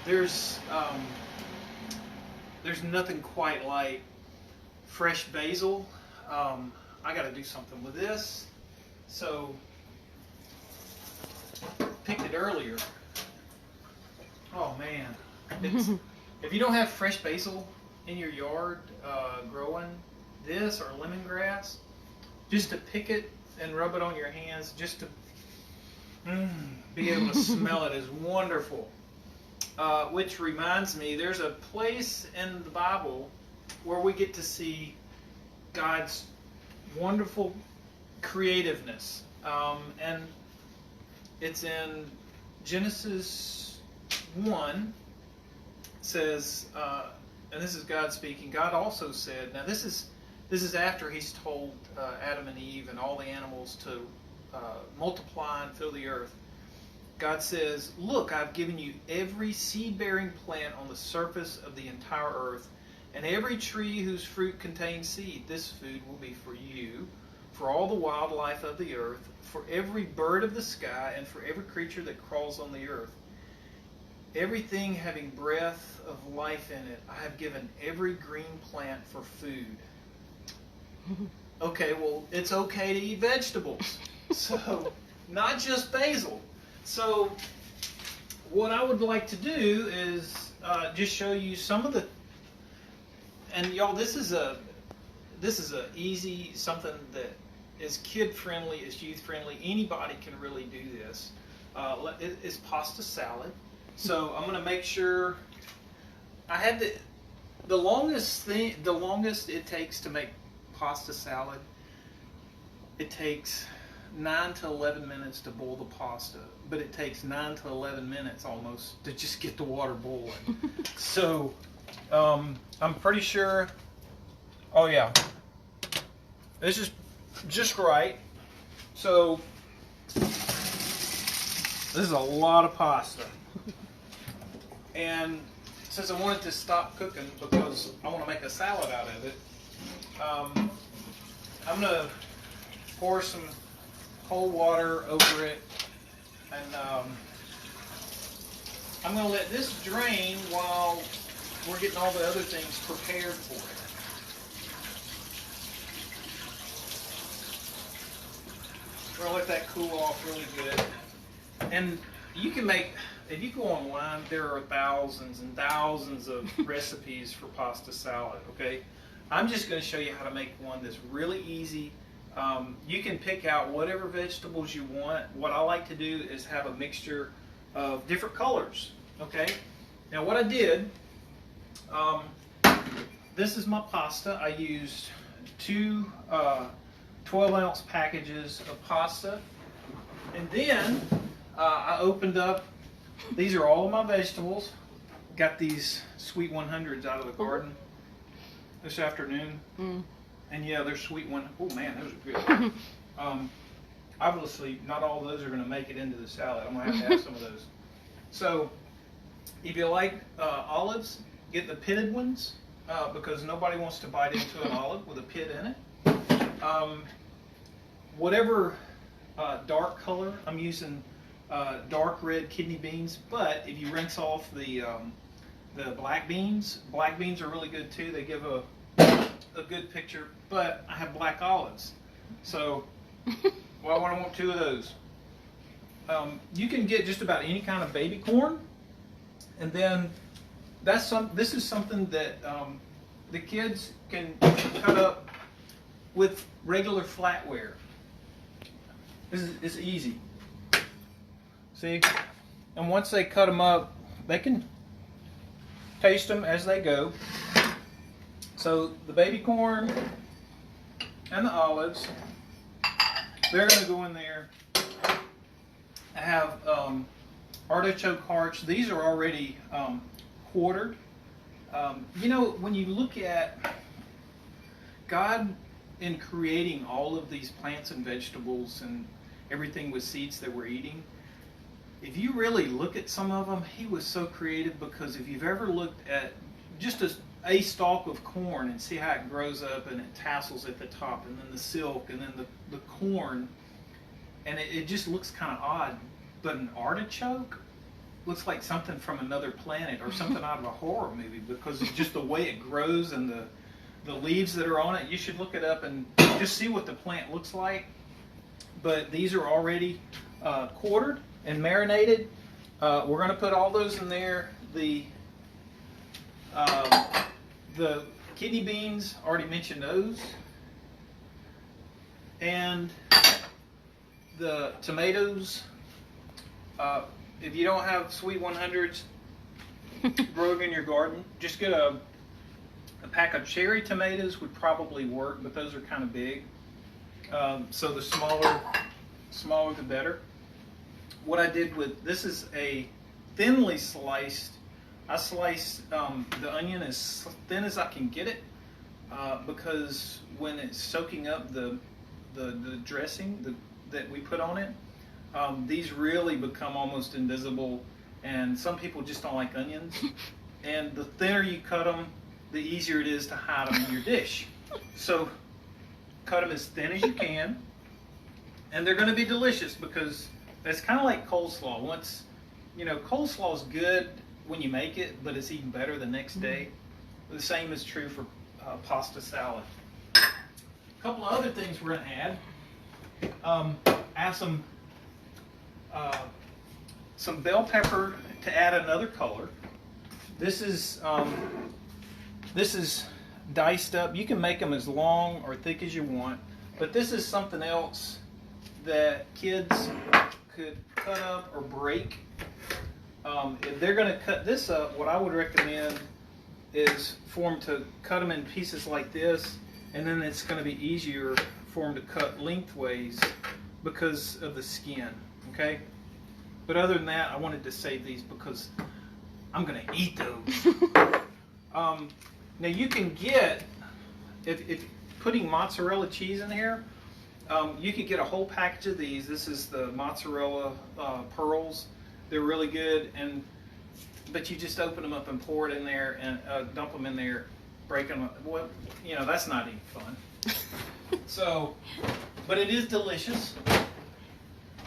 There's there's nothing quite like fresh basil. I got to do something with this. So picked it earlier. Oh man, it's, if you don't have fresh basil in your yard growing, this or lemongrass, just to pick it and rub it on your hands, just to be able to smell it is wonderful. Which reminds me, there's a place in the Bible where we get to see God's wonderful creativeness. And it's in Genesis 1. It says, and this is God speaking, God also said, now this is after he's told Adam and Eve and all the animals to multiply and fill the earth. God says, look, I've given you every seed-bearing plant on the surface of the entire earth, and every tree whose fruit contains seed. This food will be for you, for all the wildlife of the earth, for every bird of the sky, and for every creature that crawls on the earth. Everything having breath of life in it, I have given every green plant for food. Okay, well, it's okay to eat vegetables. So, not just basil. So, what I would like to do is just show you some of the, and y'all, this is a easy, something that is kid friendly, is youth friendly. Anybody can really do this. It's pasta salad. So I'm going to make sure I had the longest it takes to make pasta salad. It takes 9 to 11 minutes to boil the pasta, but it takes 9 to 11 minutes almost to just get the water boiling. So I'm pretty sure. Oh yeah, this is just right. So this is a lot of pasta, and since I wanted to stop cooking because I want to make a salad out of it, I'm gonna pour some cold water over it, and I'm going to let this drain while we're getting all the other things prepared for it. We're going to let that cool off really good. And you can make, if you go online, there are thousands and thousands of recipes for pasta salad, okay? I'm just going to show you how to make one that's really easy. You can pick out whatever vegetables you want. What I like to do is have a mixture of different colors. Okay. Now what I did, this is my pasta. I used two 12-ounce packages of pasta, and then I opened up. These are all of my vegetables. Got these Sweet 100s out of the garden this afternoon. And yeah, they're sweet one. Oh man, those are good. Obviously, not all of those are going to make it into the salad. I'm going to have some of those. So, if you like olives, get the pitted ones because nobody wants to bite into an olive with a pit in it. Whatever dark color, I'm using dark red kidney beans. But if you rinse off the black beans are really good too. They give a good picture, but I have black olives, so I want 2 of those. You can get just about any kind of baby corn, and then this is something that the kids can cut up with regular flatware. It's easy. See, and once they cut them up, they can taste them as they go. So the baby corn and the olives, they're going to go in there. I have artichoke hearts. These are already quartered. You know, when you look at God in creating all of these plants and vegetables and everything with seeds that we're eating, if you really look at some of them, he was so creative, because if you've ever looked at just a stalk of corn and see how it grows up and it tassels at the top, and then the silk, and then the corn, and it just looks kind of odd. But an artichoke, looks like something from another planet or something out of a horror movie because of just the way it grows and the leaves that are on it. You should look it up and just see what the plant looks like. But these are already quartered and marinated. We're going to put all those in there. The kidney beans, already mentioned those. And the tomatoes, if you don't have sweet 100s growing in your garden, just get a pack of cherry tomatoes would probably work, but those are kind of big. So the smaller the better. What I did with this is a thinly sliced. I sliced the onion as thin as I can get it because when it's soaking up the dressing that we put on it, these really become almost invisible, and some people just don't like onions. And the thinner you cut them, the easier it is to hide them in your dish. So cut them as thin as you can, and they're going to be delicious because it's kind of like coleslaw. Once, coleslaw is good when you make it, but it's even better the next day. The same is true for pasta salad. A couple of other things we're going to add some bell pepper to add another color. This is diced up. You can make them as long or thick as you want, but this is something else that kids could cut up or break. If they're going to cut this up, what I would recommend is for them to cut them in pieces like this, and then it's going to be easier for them to cut lengthways because of the skin, okay? But other than that, I wanted to save these because I'm going to eat those. Now you can get, if putting mozzarella cheese in here, you could get a whole package of these. This is the mozzarella pearls. They're really good, but you just open them up and pour it in there and dump them in there, break them up. Well, that's not any fun. So, but it is delicious.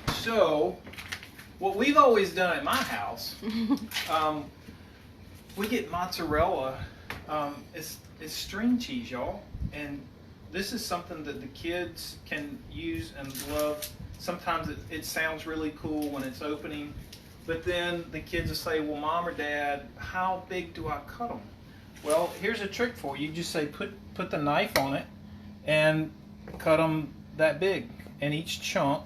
So, what we've always done at my house, we get mozzarella. It's string cheese, y'all, and this is something that the kids can use and love. Sometimes it sounds really cool when it's opening, but then the kids will say, well, Mom or Dad, how big do I cut them? Well, here's a trick for you. You just say put the knife on it and cut them that big, and each chunk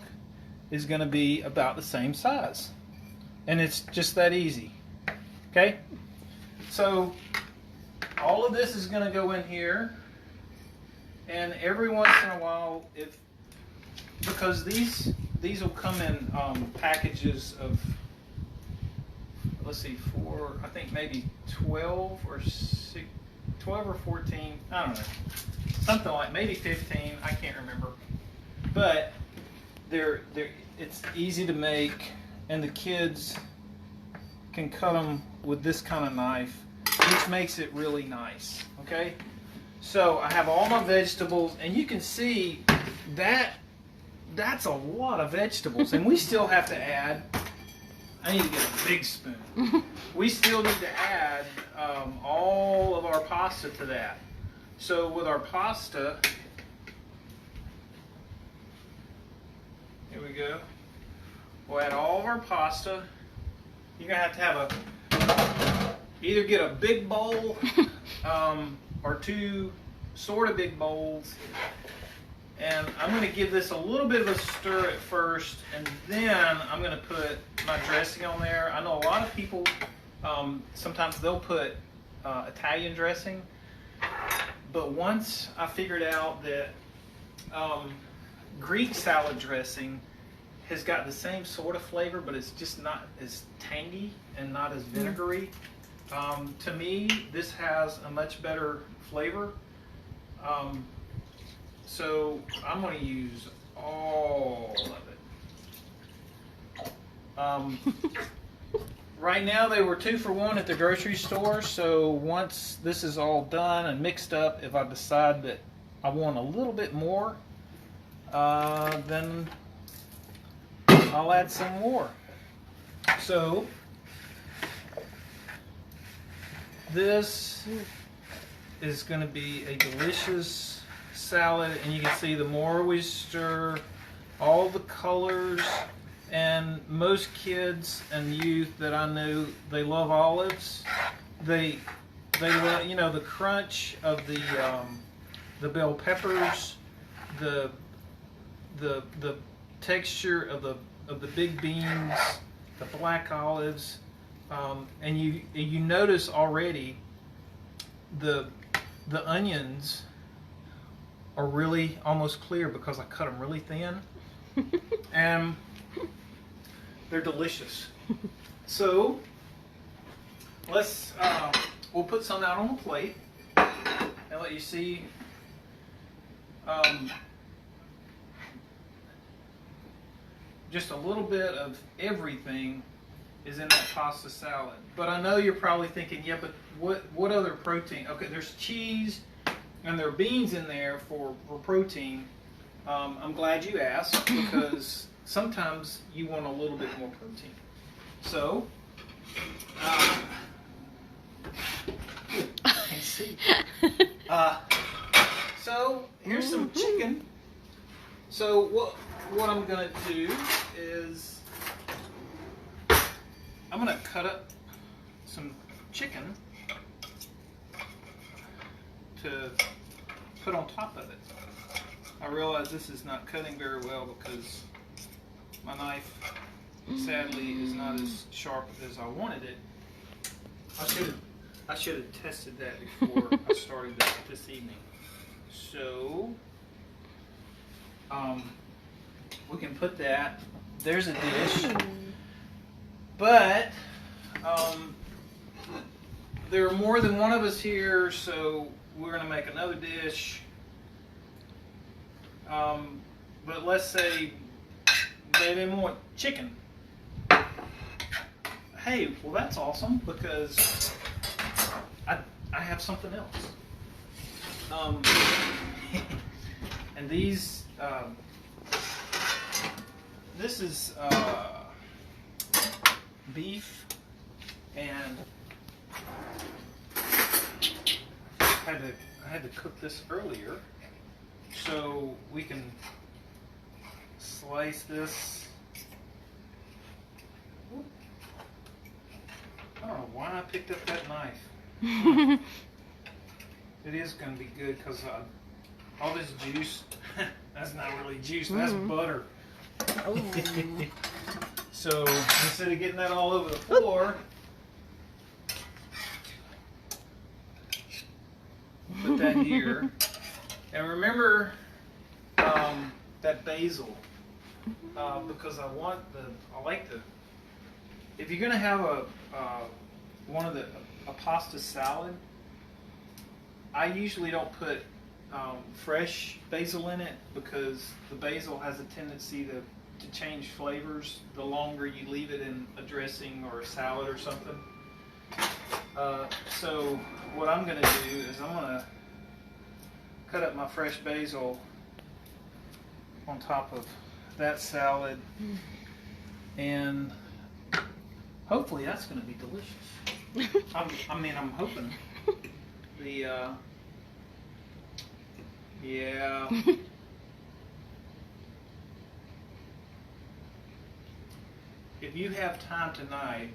is going to be about the same size, and it's just that easy. Okay, so all of this is going to go in here, and every once in a while, because these will come in packages of, let's see, I think maybe 12 or 14, I don't know, something like maybe 15, I can't remember, but it's easy to make, and the kids can cut them with this kind of knife, which makes it really nice. Okay, so I have all my vegetables, and you can see that's a lot of vegetables, and we still have to add, I need to get a big spoon. We still need to add all of our pasta to that. So with our pasta, here we go. We'll add all of our pasta. You're going to have either get a big bowl or two sort of big bowls. And I'm going to give this a little bit of a stir at first, and then I'm going to put my dressing on there. I know a lot of people, sometimes they'll put Italian dressing, but once I figured out that Greek salad dressing has got the same sort of flavor, but it's just not as tangy and not as vinegary. To me, this has a much better flavor. So I'm going to use all of it. Right now they were 2 for $1 at the grocery store, so once this is all done and mixed up, if I decide that I want a little bit more, then I'll add some more. So This is going to be a delicious salad, and you can see the more we stir, all the colors, and most kids and youth that I know, they love olives. They love, you know, the crunch of the bell peppers, the texture of the big beans, the black olives, and you notice already the onions are really almost clear because I cut them really thin, and they're delicious. So let's we'll put some out on a plate and let you see. Just a little bit of everything is in that pasta salad. But I know you're probably thinking, yeah, but what other protein? Okay, there's cheese and there are beans in there for protein. I'm glad you asked, because sometimes you want a little bit more protein. So, can't see. So here's some chicken. So what I'm gonna do is I'm gonna cut up some chicken to put on top of it. I realize this is not cutting very well because my knife, sadly, is not as sharp as I wanted it. I should have tested that before I started this evening. So we can put that. There's a dish, but there are more than one of us here, so we're gonna make another dish. But let's say they didn't want chicken. Hey, well that's awesome, because I have something else. And these, this is beef, and I had to cook this earlier, so we can slice this. I don't know why I picked up that knife. It is going to be good because all this juice, that's not really juice, that's butter. Oh. So instead of getting that all over the floor, put that here. And remember that basil, because I like the, if you're going to have a pasta salad, I usually don't put fresh basil in it, because the basil has a tendency to change flavors the longer you leave it in a dressing or a salad or something. So what I'm going to do is I'm going to cut up my fresh basil on top of that salad, and hopefully that's going to be delicious. I'm hoping. Yeah. If you have time tonight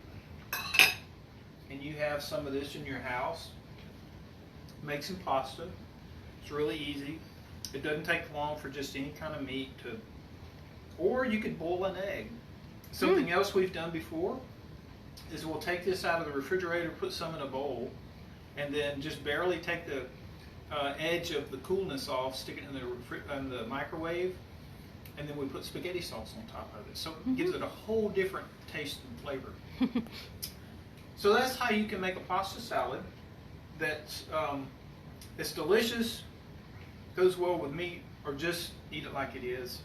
and you have some of this in your house, make some pasta. It's really easy. It doesn't take long for just any kind of meat to, or you could boil an egg. Something else we've done before is we'll take this out of the refrigerator, put some in a bowl, and then just barely take the edge of the coolness off, stick it in the microwave, and then we put spaghetti sauce on top of it. So it gives it a whole different taste and flavor. So that's how you can make a pasta salad that's it's delicious, goes well with meat, or just eat it like it is.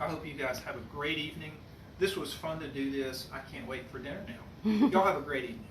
I hope you guys have a great evening. This was fun to do this. I can't wait for dinner now. Y'all have a great evening.